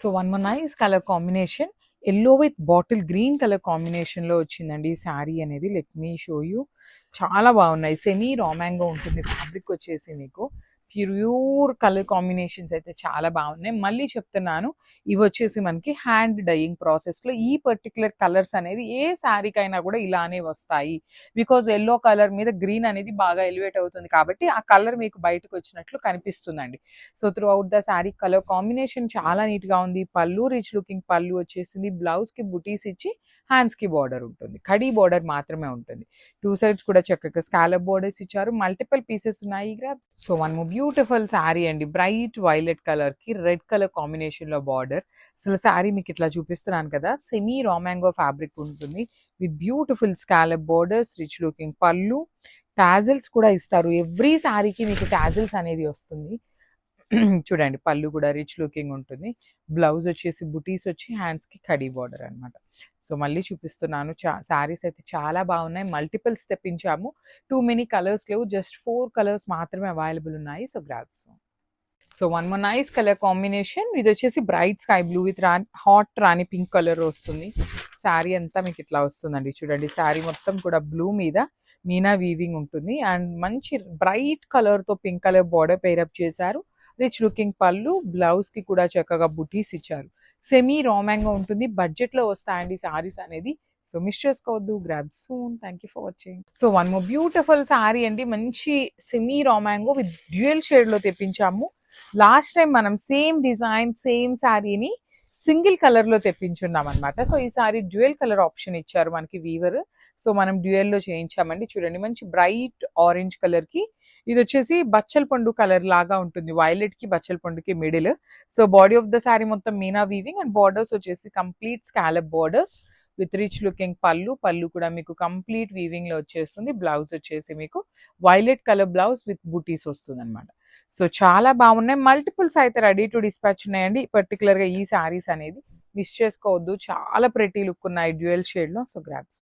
So one more nice colour combination yellow with bottle green colour కాంబినేషన్లో వచ్చిందండి ఈ శారీ అనేది. Let me show you. చాలా బాగున్నాయి. సెమీ రామాంగో ఉంటుంది ఫ్యాబ్రిక్ వచ్చేసి మీకు. ప్యూర్ కలర్ కాంబినేషన్స్ అయితే చాలా బాగున్నాయి. మళ్ళీ చెప్తున్నాను, ఇవి వచ్చేసి మనకి హ్యాండ్ డయింగ్ ప్రాసెస్లో ఈ పర్టికులర్ కలర్స్ అనేది ఏ శారీకైనా కూడా ఇలానే వస్తాయి. బికాజ్ ఎల్లో కలర్ మీద గ్రీన్ అనేది బాగా ఎలివేట్ అవుతుంది కాబట్టి ఆ కలర్ మీకు బయటకు వచ్చినట్లు కనిపిస్తుందండి. So through out the sari colour combination చాలా నీట్గా ఉంది. పళ్ళు రిచ్ లుకింగ్ పళ్ళు వచ్చేసింది. బ్లౌజ్కి బుటీస్ ఇచ్చి హ్యాండ్స్కి బార్డర్ ఉంటుంది. కడీ బార్డర్ మాత్రమే ఉంటుంది. టూ సైడ్స్ కూడా చక్కగా స్కాలప్ బోర్డర్స్ ఇచ్చారు. మల్టిపుల్ పీసెస్ ఉన్నాయి grabs. So one more beautiful sari అండి. బ్రైట్ వైలెట్ కలర్ కి రెడ్ కలర్ కాంబినేషన్ లో బార్డర్. అసలు శారీ మీకు ఇట్లా చూపిస్తున్నాను కదా, సెమీ రామాంగో ఫ్యాబ్రిక్ ఉంటుంది with beautiful scallop borders, rich looking పళ్ళు, టాజిల్స్ కూడా ఇస్తారు. ఎవ్రీ శారీకి మీకు టాజిల్స్ అనేది వస్తుంది. చూడండి పళ్ళు కూడా రిచ్ లుకింగ్ ఉంటుంది. బ్లౌజ్ వచ్చేసి బుటీస్ వచ్చి హ్యాండ్స్కి కడీ బార్డర్ అనమాట. సో మళ్ళీ చూపిస్తున్నాను. శారీస్ అయితే చాలా బాగున్నాయి. మల్టిపుల్స్ తెప్పించాము. టూ మెనీ కలర్స్ లేవు, జస్ట్ 4 కలర్స్ మాత్రమే అవైలబుల్ ఉన్నాయి. So grabs. So one more nice colour combination. ఇది వచ్చేసి bright sky blue with hot Rani pink colour వస్తుంది. శారీ అంతా మీకు ఇట్లా వస్తుందండి. చూడండి శారీ మొత్తం కూడా బ్లూ మీద మీనా వీవింగ్ ఉంటుంది అండ్ మంచి బ్రైట్ కలర్తో పింక్ కలర్ బార్డర్ పేరప్ చేశారు. రిచ్ లుకింగ్ పళ్ళు, బ్లౌజ్ కి కూడా చక్కగా బుటీస్ ఇచ్చారు. సెమీ రామాంగో ఉంటుంది. బడ్జెట్ లో వస్తాయండి సారీస్ అనేది. సో మిస్ చేసుకోవద్దు. Grab soon. Thank you for watching. So one more beautiful sari అండి. మంచి సెమీ రామాంగో విత్ డ్యూయల్ షేడ్ లో తెప్పించాము. లాస్ట్ టైం మనం సేమ్ డిజైన్ సేమ్ శారీని సింగిల్ కలర్ లో తెప్పించున్నాం అనమాట. సో ఈ సారీ డ్యూయల్ కలర్ ఆప్షన్ ఇచ్చారు మనకి వీవర్. సో మనం డ్యూయల్ లో చేయించామండి. చూడండి మంచి బ్రైట్ ఆరెంజ్ కలర్ కి ఇది వచ్చేసి బచ్చల పండు కలర్ లాగా ఉంటుంది. వైలెట్ కి బచ్చల పండుకి middle. So body of the sari మొత్తం మీనా వీవింగ్ అండ్ బార్డర్స్ వచ్చేసి complete scallop borders with rich looking పళ్ళు. పళ్ళు కూడా మీకు కంప్లీట్ వీవింగ్ లో వచ్చేస్తుంది. బ్లౌజ్ వచ్చేసి మీకు వైలెట్ కలర్ బ్లౌజ్ విత్ బూటీస్ వస్తుంది అనమాట. సో చాలా బాగున్నాయి. మల్టిపుల్స్ అయితే రెడీ టు డిస్పాచ్ ఉన్నాయండి. పర్టికులర్ గా ఈ శారీస్ అనేది మిస్ చేసుకోవద్దు. చాలా ప్రెటీ లుక్ ఉన్నాయి డ్యూయల్ షేడ్ లో. So grabs.